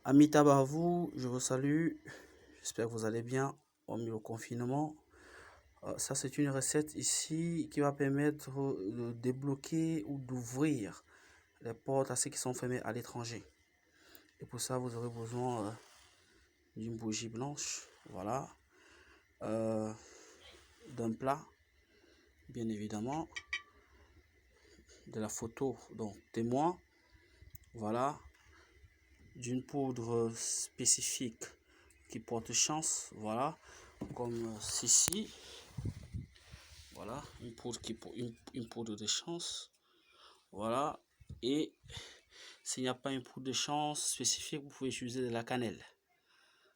Amitabs à vous, je vous salue. J'espère que vous allez bien au confinement. Ça, c'est une recette ici qui va permettre de débloquer ou d'ouvrir les portes à ceux qui sont fermés à l'étranger. Et pour ça, vous aurez besoin d'une bougie blanche, voilà, d'un plat, bien évidemment, de la photo, donc témoin, voilà, d'une poudre spécifique qui porte chance, voilà, comme ceci, voilà, une poudre de chance, voilà. Et s'il n'y a pas une poudre de chance spécifique, vous pouvez utiliser de la cannelle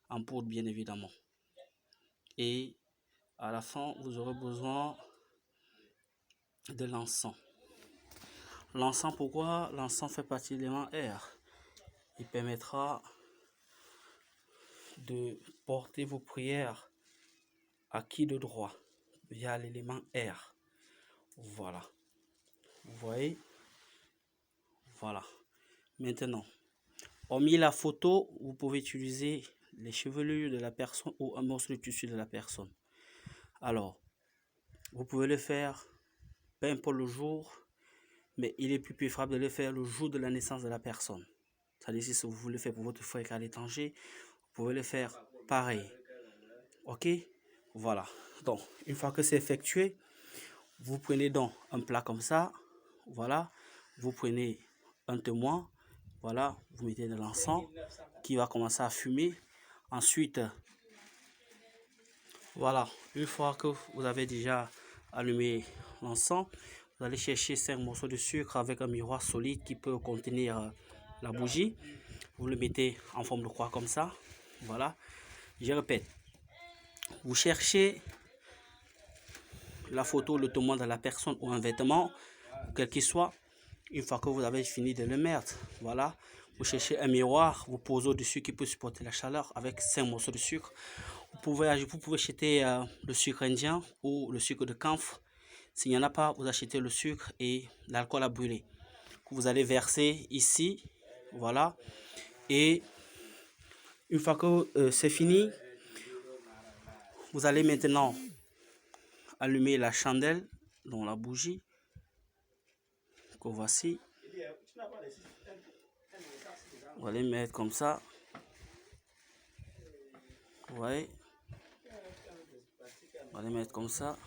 en poudre, bien évidemment. Et à la fin, vous aurez besoin de l'encens. L'encens, pourquoi? L'encens fait partie de l'élément air. Il permettra de porter vos prières à qui de droit via l'élément air. Voilà. Vous voyez? Voilà. Maintenant, hormis la photo, vous pouvez utiliser les chevelures de la personne ou un morceau de tissu de la personne. Alors, vous pouvez le faire, peu importe le jour, mais il est plus préférable de le faire le jour de la naissance de la personne. C'est-à-dire, si vous voulez le faire pour votre frère à l'étranger, vous pouvez le faire pareil. Ok? Voilà. Donc, une fois que c'est effectué, vous prenez donc un plat comme ça. Voilà. Vous prenez un témoin. Voilà. Vous mettez de l'encens qui va commencer à fumer. Ensuite, voilà. Une fois que vous avez déjà allumé l'encens, vous allez chercher 5 morceaux de sucre avec un miroir solide qui peut contenir la bougie. Vous le mettez en forme de croix comme ça. Voilà. Je répète. Vous cherchez la photo, le témoin de la personne ou un vêtement, quel qu'il soit. Une fois que vous avez fini de le mettre, voilà, vous cherchez un miroir, vous posez au-dessus qui peut supporter la chaleur avec 5 morceaux de sucre. Vous pouvez acheter le sucre indien ou le sucre de camphre. S'il n'y en a pas, vous achetez le sucre et l'alcool à brûler. Vous allez verser ici, voilà. Et une fois que c'est fini, vous allez maintenant allumer la chandelle, donc la bougie, que voici. On va les mettre comme ça. Ouais. On va les mettre comme ça.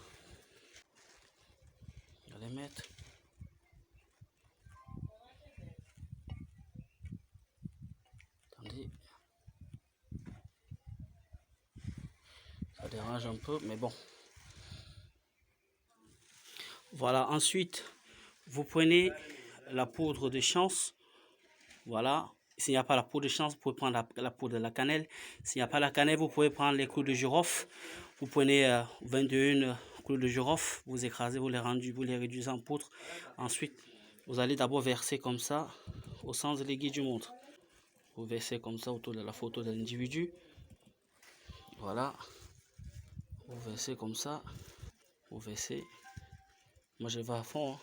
On va les mettre. Attendez. Ça dérange un peu, mais bon. Voilà. Ensuite, vous prenez la poudre de chance. Voilà. S'il n'y a pas la poudre de chance, vous pouvez prendre la poudre de la cannelle. S'il n'y a pas la cannelle, vous pouvez prendre les clous de girofle. Vous prenez 21 clous de girofle, vous écrasez, vous les réduisez en poudre. Ensuite, vous allez d'abord verser comme ça au sens de l'aiguille du montre. Vous versez comme ça autour de la photo de l'individu. Voilà. Vous versez comme ça. Vous versez. Moi, je vais à fond. Hein.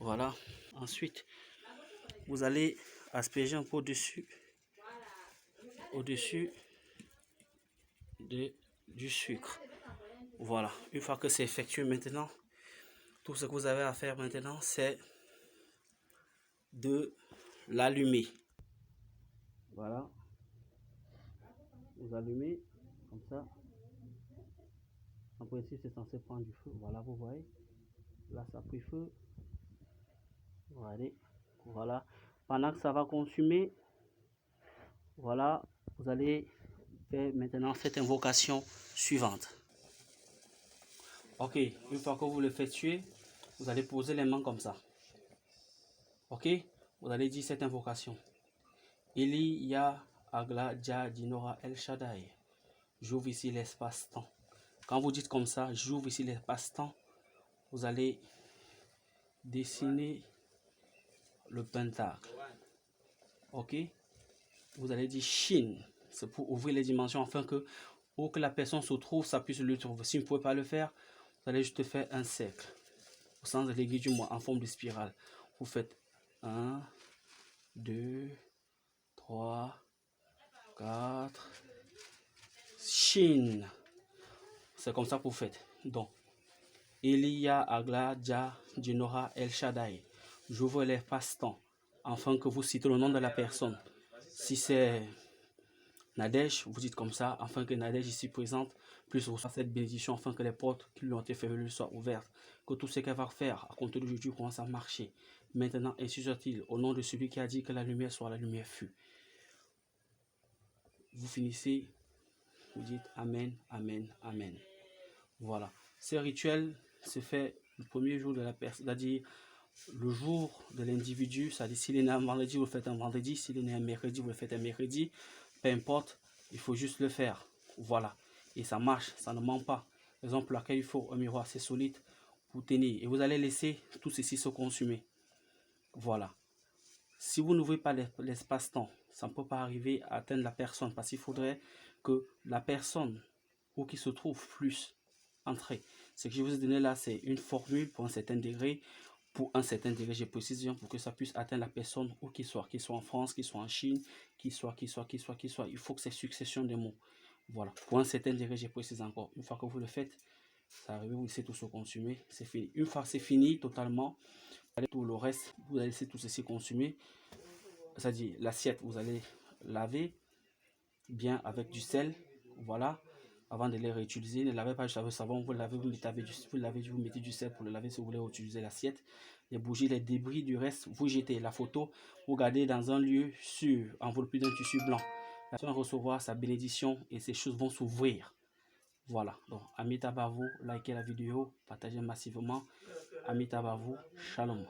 Voilà. Ensuite, vous allez asperger un peu au-dessus du sucre. Voilà. Une fois que c'est effectué maintenant, tout ce que vous avez à faire maintenant, c'est de l'allumer. Voilà. Vous allumez comme ça. En principe, c'est censé prendre du feu. Voilà, vous voyez. Là, ça a pris feu. Voilà. Pendant que ça va consumer, voilà, vous allez faire maintenant cette invocation suivante. Ok, une fois que vous l'effectuez, vous allez poser les mains comme ça. Ok, vous allez dire cette invocation. Eli Ya Agla Dja Dinora El Shaddai. J'ouvre ici l'espace-temps. Quand vous dites comme ça, j'ouvre ici l'espace-temps, vous allez dessiner le pentacle. Ok, vous allez dire Shin. C'est pour ouvrir les dimensions afin que où que la personne se trouve, ça puisse le trouver. Si vous ne pouvez pas le faire, vous allez juste faire un cercle au sens de l'aiguille du mois en forme de spirale. Vous faites 1, 2, 3, 4. Chine. C'est comme ça que vous faites. Donc, Elia, Agla, Dja, Djinora, El Shaddai. J'ouvre les passe-temps afin que vous citez le nom de la personne. Si c'est Nadège, vous dites comme ça, afin que Nadège ici présente puisse recevoir cette bénédiction, afin que les portes qui lui ont été fermées soient ouvertes. Que tout ce qu'elle va faire à compter d'aujourd'hui commence à marcher. Maintenant, ainsi soit-il, au nom de celui qui a dit que la lumière soit, la lumière fut. Vous finissez, vous dites Amen, Amen, Amen. Voilà. Ce rituel se fait le premier jour de la personne, c'est-à-dire le jour de l'individu, c'est-à-dire s'il est né un vendredi, vous le faites un vendredi, s'il est né un mercredi, vous le faites un mercredi, peu importe, il faut juste le faire. Voilà. Et ça marche, ça ne ment pas. Par exemple, laquelle il faut un miroir assez solide pour tenir. Et vous allez laisser tout ceci se consumer. Voilà. Si vous n'ouvrez pas l'espace-temps, ça ne peut pas arriver à atteindre la personne, parce qu'il faudrait que la personne où qui se trouve plus entrer. Ce que je vous ai donné là, c'est une formule pour un certain degré. Pour un certain degré, j'ai précision pour que ça puisse atteindre la personne où qu'il soit en France, qu'il soit en Chine, qu'il soit. Il faut que c'est succession de mots. Voilà. Pour un certain degré, j'ai précisé encore. Une fois que vous le faites, ça arrive, vous laissez tout se consumer, c'est fini. Une fois que c'est fini totalement, tout le reste, vous allez laisser tout ceci consumer. C'est-à-dire l'assiette, vous allez laver bien avec du sel. Voilà. Avant de les réutiliser, ne lavez pas juste avec le savon, vous lavez, vous mettez du sel pour le laver si vous voulez utiliser l'assiette. Les bougies, les débris du reste, vous jetez. La photo, vous gardez dans un lieu sûr, enveloppé d'un tissu blanc. La personne va recevoir sa bénédiction et ces choses vont s'ouvrir. Voilà. Donc, Amitabha, likez la vidéo, partagez massivement. Amitabha, shalom.